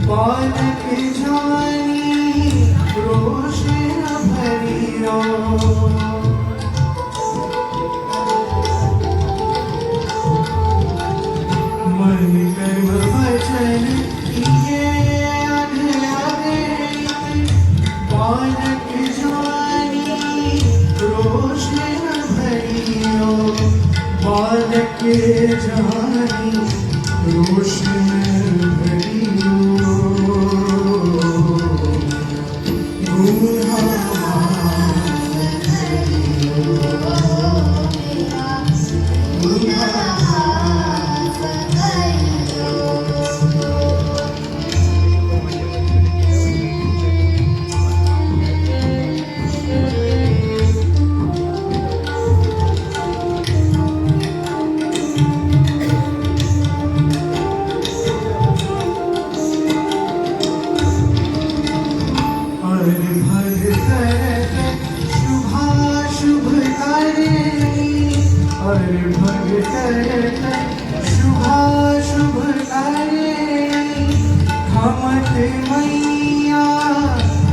बालक जानी रोशन भरियो मन कर्म वचन किए अधे बालक जानी रोशन भरियो बालक जानी रोशन भरियो मैया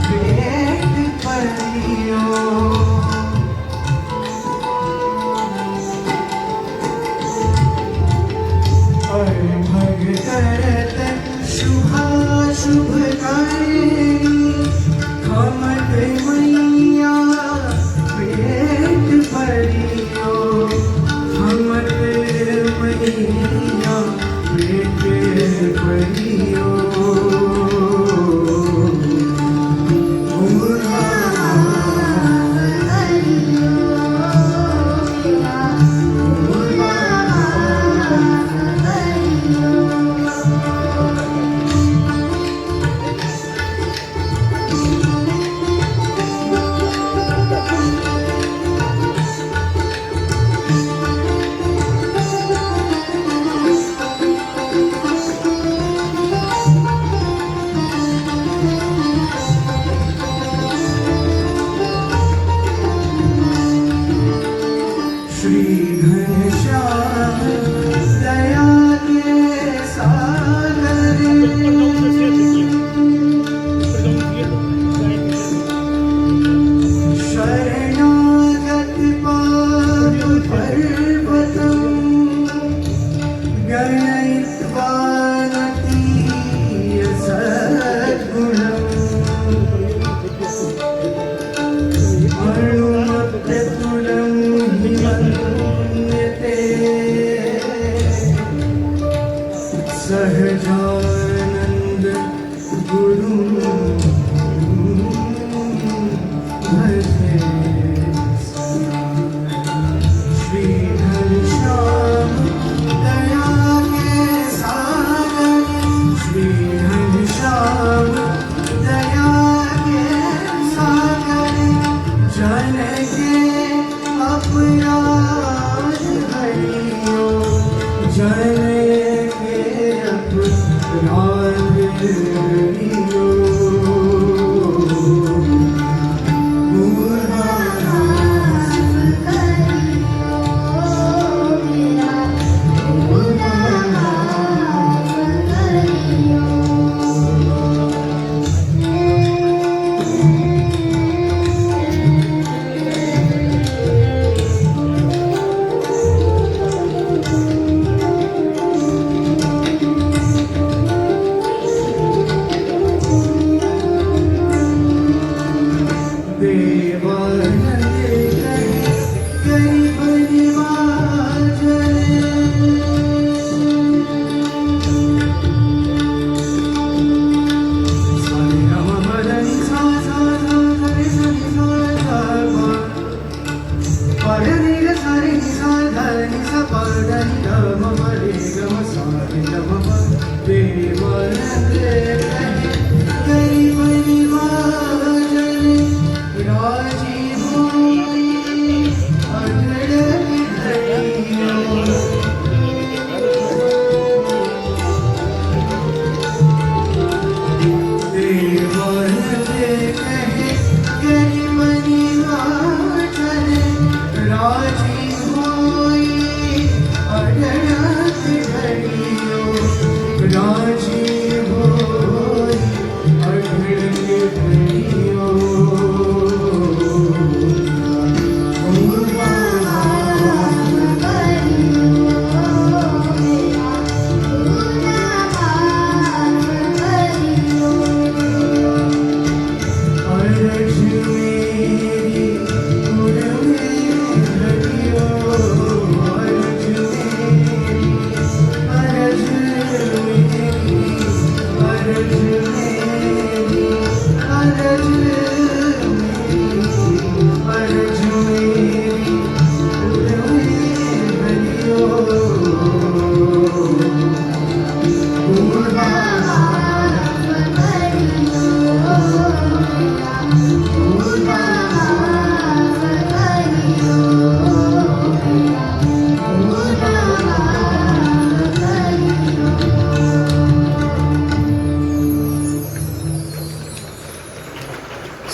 पेट परियो भगत शुभाशुभकारी खमत मैया पेट परियो खमत मैया पेट परियो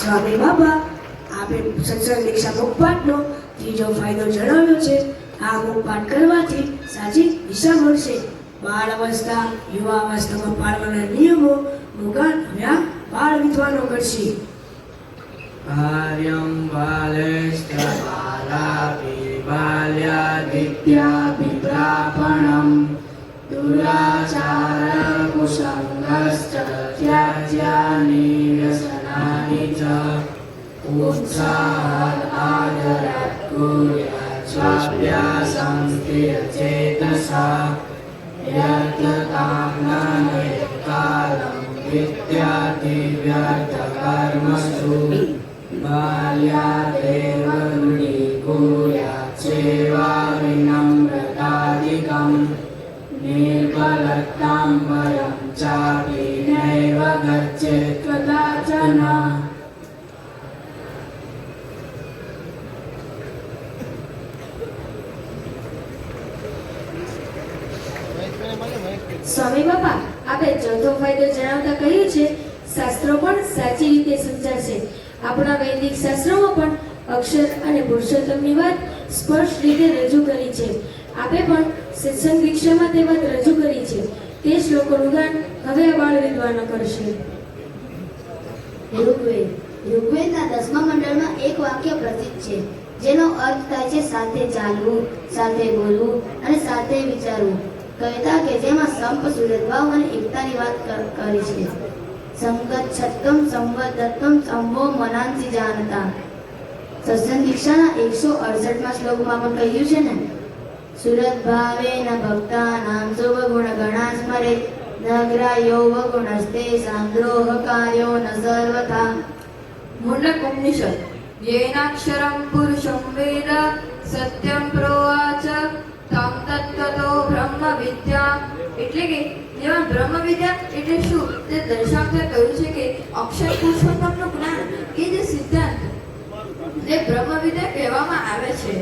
સ્વામી બાબા આપે સત્સંગ દીક્ષા મુખપાઠનો ત્રીજો ફાયદો જણાવ્યો છે. આ મુખપાઠ કરવાથી સાચી દિશા મળશે. બાળ અવસ્થા યુવા અવસ્થામાં પાળવાના નિયમો મુગાન આવ્યા બાળ વિદ્વાનો કરશે. કાર્યમ બાલેશ્ચ બાલાપિ બાલ્યાદિત્યાપિપ્રાપણમ દુરાચાર કુસંગશ્ચ ત્યાજ્યાનિ વ્યસનાનિ ચ ઉત્સાહાદ આદરાત કુર્યાત સ્વાભ્યાસં સ્થિરચેતસા યત્કામ્નાનયત્કાલં વિદ્યાતિ વ્યર્થકર્મસુ બાલ્યાદેવ રૂઢીકુર્યાત સેવા વિનમ્રતાદિકં નિર્બલતાં વયં ચાપી નૈવ ગચ્છેત કદાચન. સ્વામી બાપા આપે ચોથો ફાયદો જણાવતા કહ્યું છે શાસ્ત્રો પણ સાચી રીતે સમજાશે. આપણા વૈદિક શાસ્ત્રોમાં પણ અક્ષર અને પુરુષોત્તમની વાત સ્પષ્ટ રીતે રજૂ કરી છે. આપે પણ સત્સંગ દીક્ષામાં તે વાત રજૂ કરી છે. તે શ્લોકોનું ગાન હવે આ બાળ વિદ્વાનો કરશે. ઋગ્વેદના 10મા મંડળમાં એક વાક્ય પ્રસિદ્ધ છે જેનો અર્થ થાય છે સાથે ચાલવું, સાથે બોલવું અને સાથે વિચારવું. કહેતા કે જેમાં સંપ સુરતભાવ અને એકતાની વાત કરી છે. સંગચ્છત્તમ સંવદત્તમ સંભો મનાંસી જાનતા. સત્સંગ દીક્ષાના 168મા શ્લોકમાં પણ કહ્યું છે ને, સુરત ભાવેન ભક્તાનામ શુભગુણ ગણા સ્મરે નગ્રાયો વગુણસ્તે સાંદ્રોહકાર્યો ન સર્વથા. મુંડક ઉપનિષદ યેનાક્ષરમ પુરુષમ વેદ સત્યમ પ્રોવાચ તમ તત્વતો બ્રહ્મ વિદ્યા. એટલે કે જેમાં બ્રહ્મ વિદ્યા એટલે શું તે દર્શાવતા કહ્યું છે કે અક્ષર પુરુષોત્તમનું જ્ઞાન કે જે સિદ્ધાંત તે બ્રહ્મ વિદ્યા કહેવામાં આવે છે.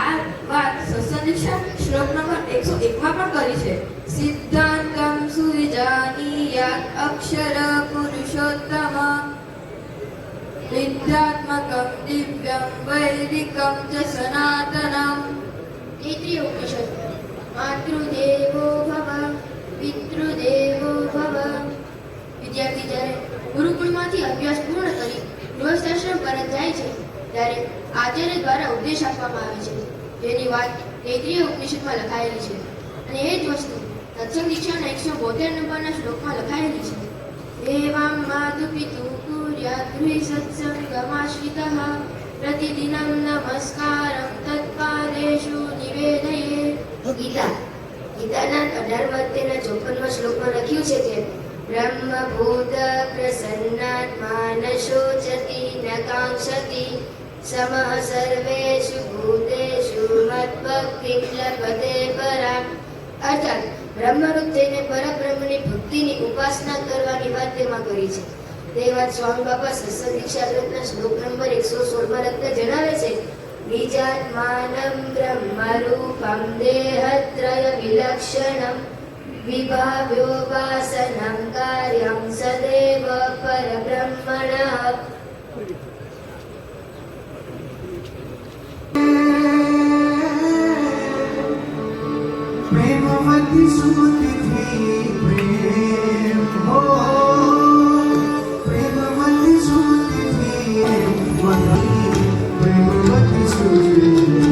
આ વાત સત્સંગ દીક્ષા શ્લોક નંબર 101માં પણ કરી છે. સિદ્ધાંતમ સુવિજાનીયાત અક્ષર પુરુષોત્તમ વિદ્યાત્મકમ દિવ્યમ વૈદિકમ ચ સનાતનમ. તૈત્રીય ઉપનિષદ માતૃદેવો ભવ પિતૃદેવો ભવ. વિદ્યાર્થી જ્યારે ગુરુકુળમાંથી અભ્યાસ પૂર્ણ કરી ગૃહસ્થાશ્રમ પરત જાય છે ત્યારે આચાર્ય દ્વારા ઉપદેશ આપવામાં આવે છે જેની વાત તૈત્રીય ઉપનિષદમાં લખાયેલી છે. અને એ જ વસ્તુ સત્સંગ દીક્ષાના 172 નંબરના શ્લોકમાં લખાયેલી છે. એવં માતુ પિતુ કુર્યાત ગૃહે સત્સંગમાશ્રિતઃ પ્રતિદિનમ નમસ્કારમ તત્પાદેષુ નિવેદયે. ગીતાના 18:54 શ્લોકમાં લખ્યું છે કે બ્રહ્મભૂત પ્રસન્નાત્મા ન શોચતિ ન કાંક્ષતિ સમઃ સર્વેષુ ભૂતેષુ મદ્ભક્તિં લભતે પરામ. અર્થાત બ્રહ્મરૂપ થઈને પરબ્રહ્મની ભક્તિની ઉપાસના કરવાની વાત તેમાં કરી છે. તે વાત સ્વામી બાપા સત્સંગ દીક્ષા ગ્રંથના શ્લોક નંબર 116માં લખતા જણાવે છે, બીજાત્માનમ બ્રહ્મરૂપમ દેહત્રય વિલક્ષણમ વિભાવ્યોપાસનમ કાર્યમ સદેવ પરબ્રહ્મણઃ. પ્રેમવતી સુમતિથી પ્રેમ હો, પ્રેમવતી સુમતિથી પ્રેમવતી સુમતિથી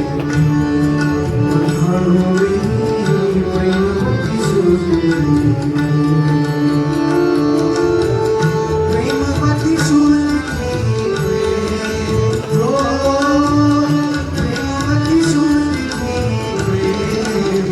પ્રેમવતી સુમતિથી પ્રેમવતી સુમતિથી હો, પ્રેમવતી સુમતિથી પ્રેમ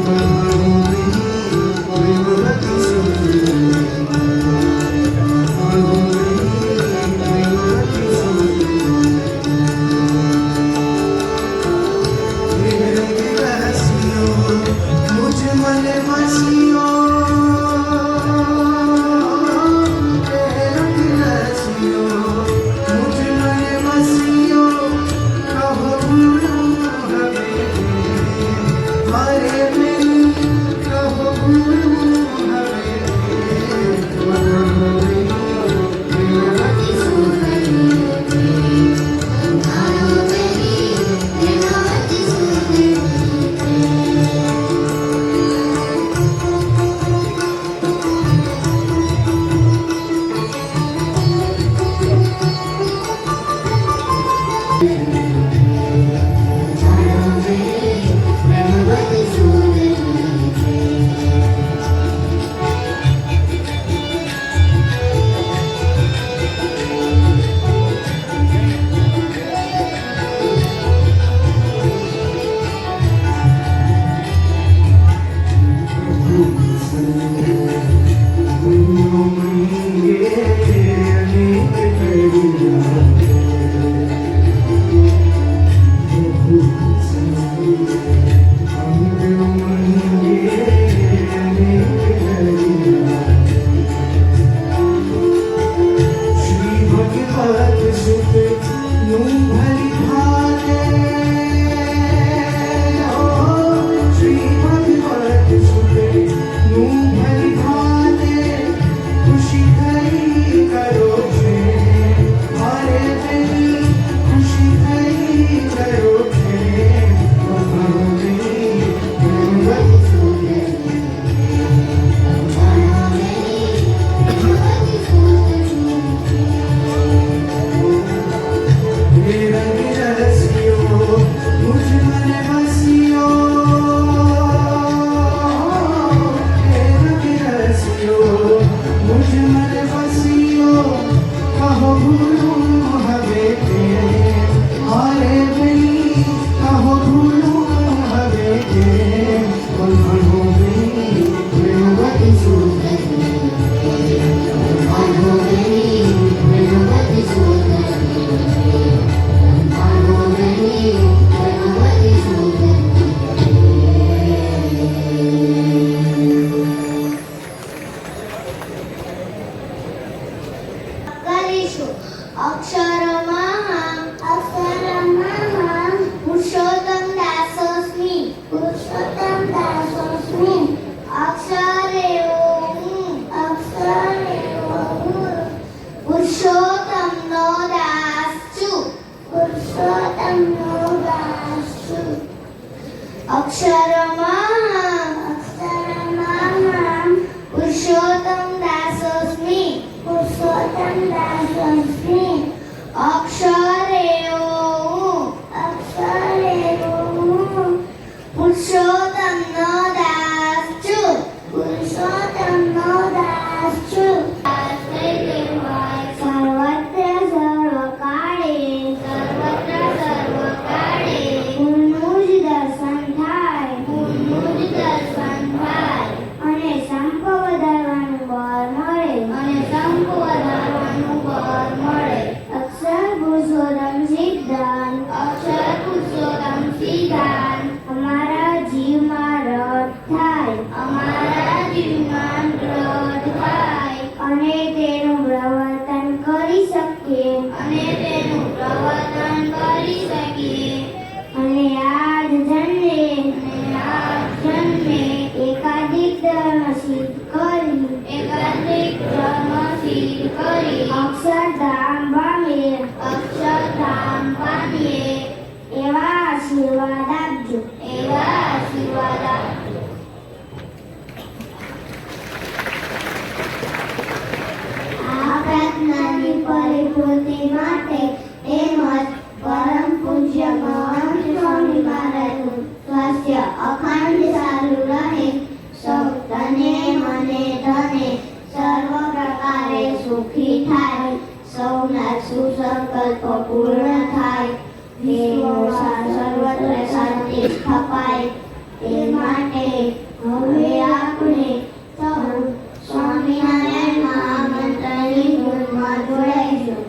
કરીશું. અક્ષરમઃ પુરુષોત્તમ દાસોસ્મિ અક્ષરે પુરુષોત્તમ નો દાસ છું. અક્ષરમઃ પુરુષોત્તમ દાસોસ્મિ અક્ષરે પુરુષોત્તમ નો દાસ છું. સર્વત્ર સર્વકાળે ગુણનું જ દર્શન થાય અને સંપ વધારવાનું બળ મળે. અક્ષર પુરુષોત્તમ સિદ્ધાંત અમારા જીવમાં રથ થાય અને તેનું પ્રવર્તન કરી શકીએ અને આજ જન્મે એકાધિક ધર્મ સિદ્ધ કરી અક્ષરધામ પામીએ એવા આશીર્વાદ આપજો. આ પ્રાર્થનાની પરિપૂર્તિ માટે તેમજ પરમ પૂજ્ય મહંત સ્વામી મહારાજનું સ્વાસ્થ્ય અખંડ સારું રહે, સૌ તને મને ધને સર્વ પ્રકારે સુખી થાય, સૌના સુસંકલ્પ પૂર્ણ થાય, સર્વત્ર શાંતિ સ્થપાય તે માટે હવે આપણે સૌ સ્વામિનારાયણ મહામંત્રની ધૂનમાં જોડાઈશું.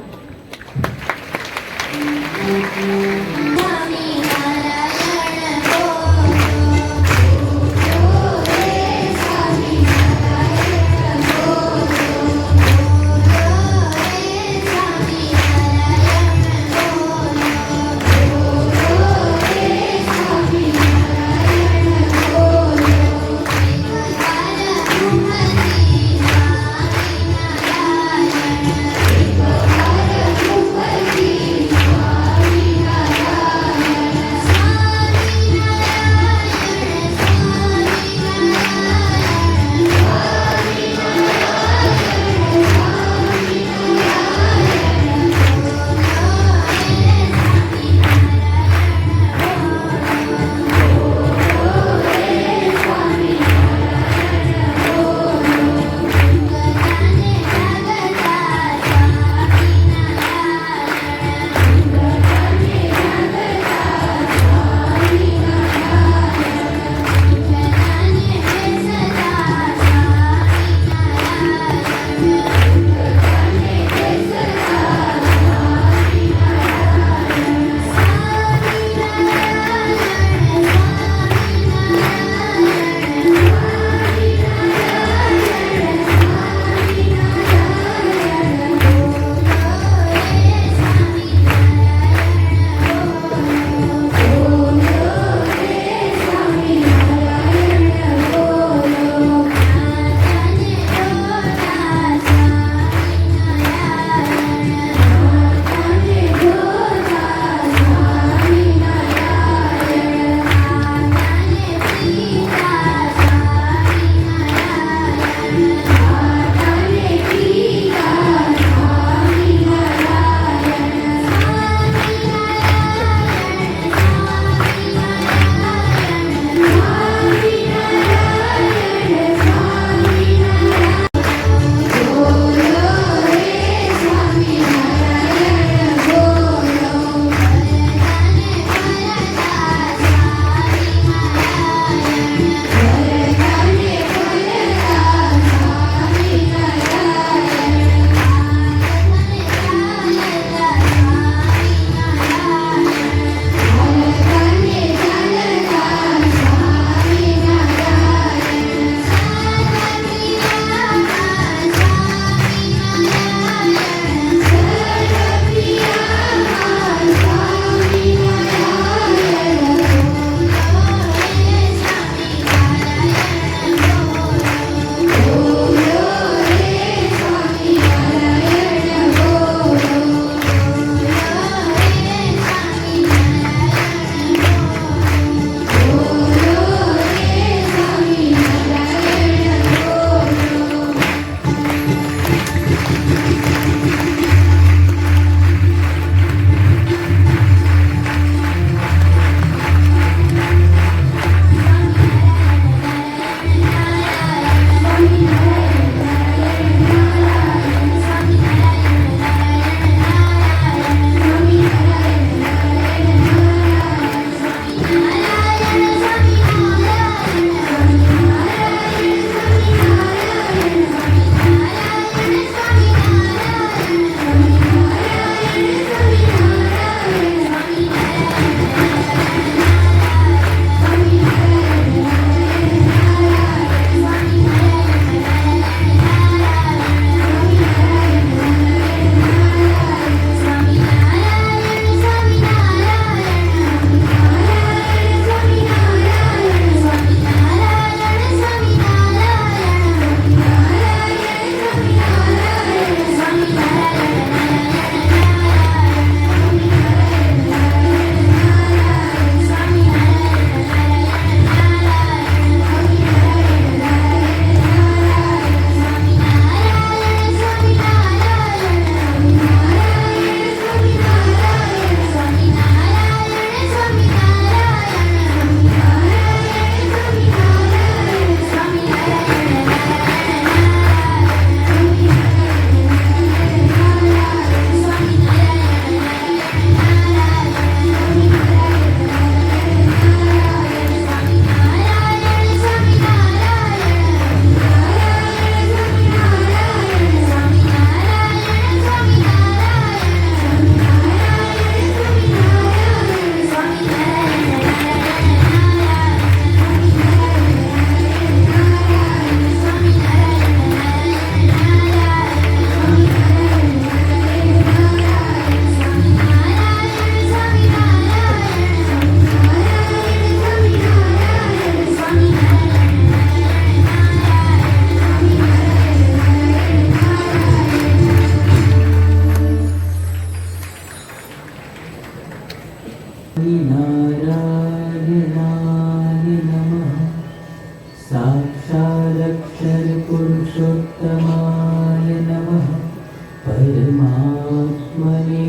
परमात्मने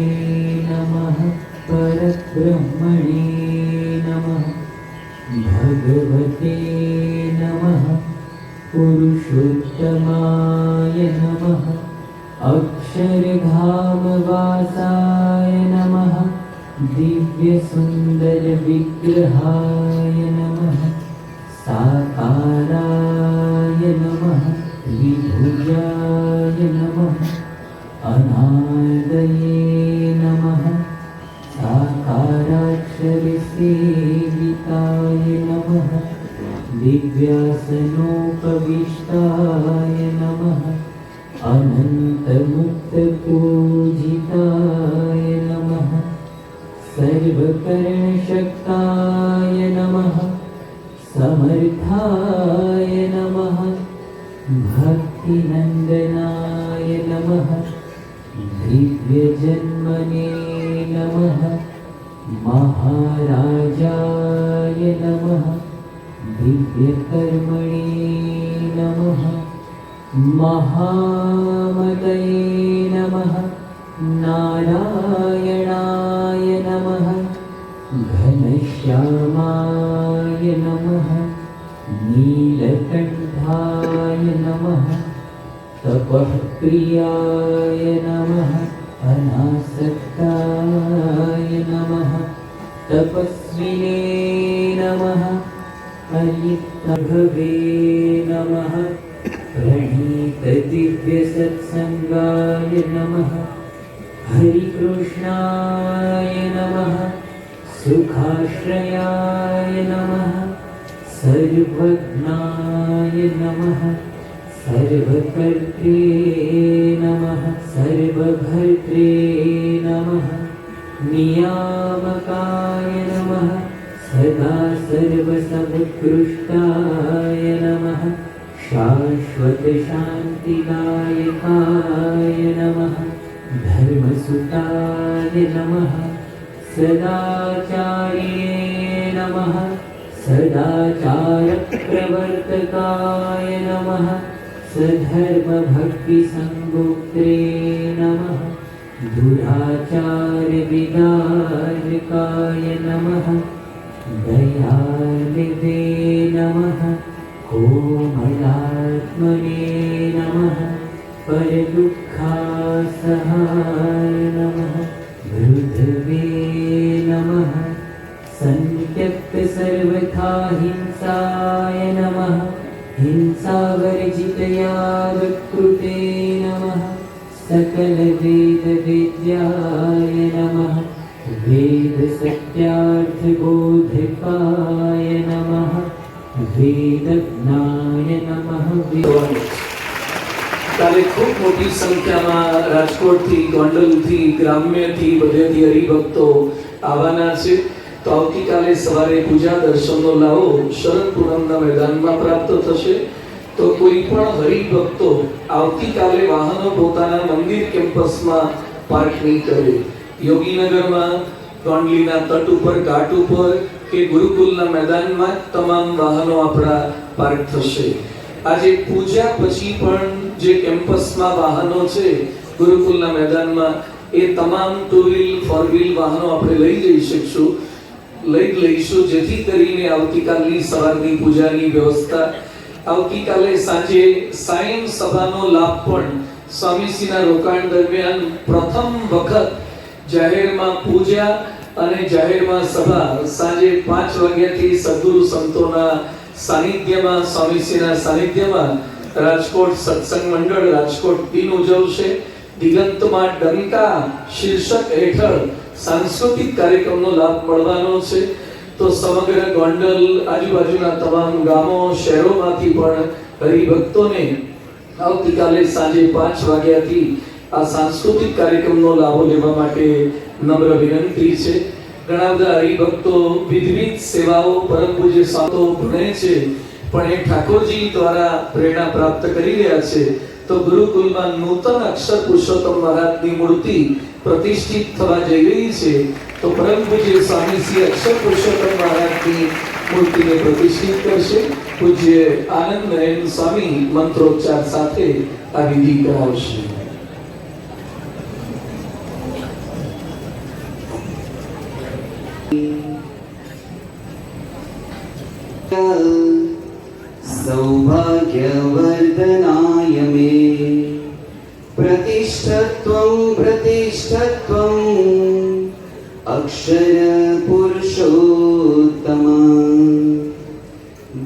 नमः परब्रह्मणे नमः भगवते नमः पुरुषोत्तमाय नमः अक्षरधामवासाय नमः दिव्यसुन्दरविग्रहाय नमः साकाराय नमः विभुजाय नमः अनादये नमः साकाराक्षरसेविताय नमः दिव्यासनोपविष्टाय नमः अनन्तमुक्तपूजिताय नमः सर्वकर्णशक्ताय नमः समर्थाय नमः भक्तिनन्दनाय नमः दिव्यजन्मने नमः महाराजाय नमः दिव्यकर्मणे नमः महामतये नमः नारायणाय नमः घनश्यामाय नमः नीलकण्ठाय नमः तपःप्रियाय नमः अनासक्ताय नमः तपस्विने नमः हरितभवे नमः प्रणीतदिव्यसत्सङ्गाय नमः हरिकृष्णाय नमः सुखाश्रयाय नमः सर्वज्ञाय नमः सर्वकर्त्रे नमः सर्वभर्त्रे नमः नियामकाय नमः सदा सर्वसमुत्कृष्टाय नमः शाश्वतशान्तिदायकाय नमः धर्मसुताय नमः सदाचार्ये नमः सदाचारप्रवर्तकाय नमः सधर्मभक्तिसङ्गोक्त्रे नमः दुराचारविदारकाय नमः दयानिधे नमः कोमलात्मने नमः परदुःखासहाय नमः वृद्धवे नमः सन्त्यक्तसर्वथा हिंसाय नमः हिंसावर्जितया वक्कृते नमः सकलवेदवेद्याय नमः वेदसत्यार्थबोधकाय नमः वेदज्ञाय नमः કાલે ખૂબ મોટી સંખ્યામાં રાજકોટથી ગોંડલથી ગ્રામ્યથી બધેથી હરિભક્તો આવવાના છે તો આવતીકાલે સવારે પૂજા દર્શનનો લાવો શરદ પૂનમના મેદાનમાં પ્રાપ્ત થશે તો કોઈ પણ હરિભક્તો આવતીકાલે વાહનો પોતાના મંદિર કેમ્પસમાં પાર્ક નહીં કરે યોગીનગરમાં ગોંડલીના તટ ઉપર ઘાટ ઉપર કે ગુરુકુલના મેદાનમાં તમામ વાહનો આપણા પાર્ક થશે આજે પૂજા પછી પણ જે કેમ્પસમાં વાહનો છે ગુરુકુલના મેદાનમાં એ તમામ ટુ વ્હીલ ફોર વ્હીલ વાહનો આપણે લઈ લઈશું જેથી કરીને આવતીકાલની સવારની પૂજાની વ્યવસ્થા આવતીકાલે સાંજે સાયં સભાનો લાભ પણ સ્વામીજીના રોકાણ દરમિયાન પ્રથમ વખત જાહેરમાં પૂજા અને જાહેરમાં સભા સાંજે 5 વાગ્યાથી સદગુરુ સંતોના સાનિધ્યમાં સ્વામીજીના સાનિધ્યમાં રાજકોટ સત્સંગ મંડળ રાજકોટ દિન ઉજવશે દિગંતમાં ડંકા શીર્ષક હેઠળ સાંસ્કૃતિક કાર્યક્રમનો લાભ મળવાનો છે તો સમગ્ર ગોંડલ આજુબાજુના તમામ ગામો શહેરોમાંથી પણ હરિભક્તોને આવતીકાલે સાંજે 5 વાગ્યાથી આ સાંસ્કૃતિક કાર્યક્રમનો લાભ લેવા માટે નમ્ર વિનંતી છે ઘણા બધા હરિભક્તો વિવિધ સેવાઓ પરમ પૂજ્ય સંતો ભણે છે પણ એ ઠાકોરજી દ્વારા પ્રેરણા પ્રાપ્ત કરી રહ્યા છે તો ગુરુકુલમાં નૂતન અક્ષર પુરુષોત્તમ મહારાજની મૂર્તિ પ્રતિષ્ઠિત થવા જઈ રહી છે તો પરમ પૂજ્ય સ્વામીજી અક્ષર પુરુષોત્તમ મહારાજની મૂર્તિને પ્રતિષ્ઠિત કરશે પૂજ્ય આનંદ નયન સ્વામી મંત્રોચ્ચાર સાથે આ વિધિ કરાવશે सौभाग्यवर्धनाय मे प्रतिष्ठत्वं अक्षरपुरुषोत्तम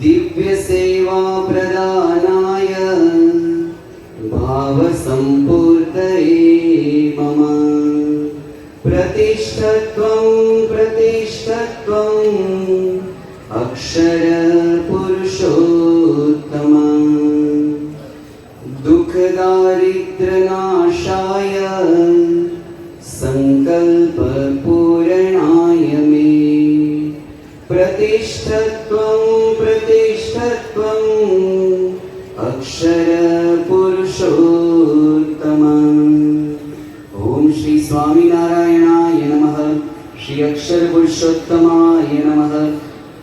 दिव्यसेवा प्रदानाय भावसम्पूर्तये मम प्रतिष्ठत्वं अक्षरपुरुषोत्तम दुःखदारिद्र्यनाशाय संकल्पपूरणाय मे प्रतिष्ठत्वं अक्षरपुरुषोत्तम। ओम श्री स्वामिनारायणाय नमः। श्री अक्षर पुरुषोत्तमाय नमः।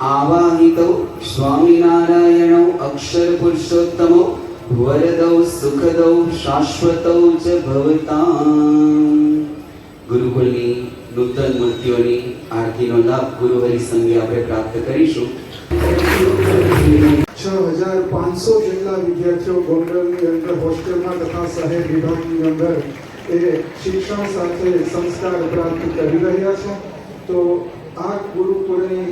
आवाहितो स्वामिनारायणो अक्षर पुरुषोत्तमो वरदौ सुखदौ शाश्वतौ च भवताम्। गुरुकुलની નૂતન મૂર્તિઓની આરતીનો લાભ ગુરુહરિ સંગે આપણે પ્રાપ્ત કરીશું। 6500 જેટલા વિદ્યાર્થીઓ ગોંડલની અંદર હોસ્ટેલમાં તથા શહેર વિભાગની અંદર એ શિક્ષણ સાથે સંસ્કાર પ્રાપ્ત કરી રહ્યા છે। તો આ ગુરુકુળની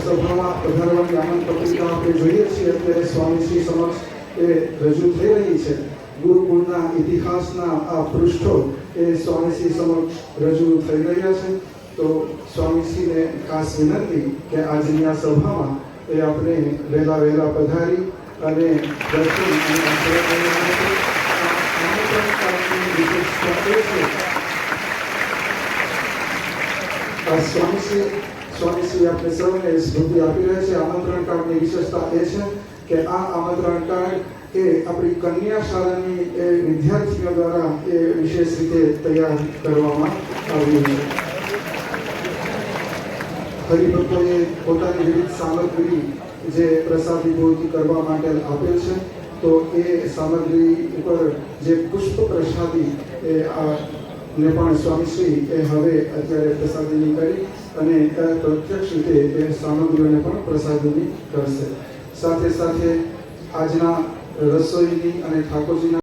સભામાં પધારવાની આમંત્રણ આપણે જોઈએ છીએ અત્યારે સ્વામીશ્રી સમક્ષ એ રજૂ થઈ રહી છે। ગુરુકુળના ઇતિહાસના આ પૃષ્ઠો એ સ્વામીશ્રી સમક્ષ રજૂ થઈ રહ્યા છે। તો સ્વામીશ્રીને ખાસ વિનંતી કે આજની આ સભામાં એ આપણે વહેલા પધારી અને દર્શન અને આશીર્વાદ લેવા માટે આમંત્રણકારની વિશેષતા એ છે સ્વામીશ્રી આપણે સૌને સ્મૃતિ આપી રહ્યા છે। આમંત્રણ કાર્ડની વિશેષતા એ છે કે આ આમંત્રણ કાર્ડ એ આપણી કન્યા શાળાની એ વિદ્યાર્થીઓ દ્વારા એ વિશેષ રીતે તૈયાર કરવામાં આવ્યું છે। હરિભક્તોએ પોતાની વિવિધ સામગ્રી જે પ્રસાદીભૂત કરવા માટે આપેલ છે। તો એ સામગ્રી ઉપર જે પુષ્પ પ્રસાદી એ ને પણ સ્વામીશ્રી એ હવે અત્યારે પ્રસાદીની કરી અને પ્રત્યક્ષ રીતે એ સામગ્રીઓને પણ પ્રસાદીની કરશે। સાથે આજના રસોઈની અને ઠાકોરજીના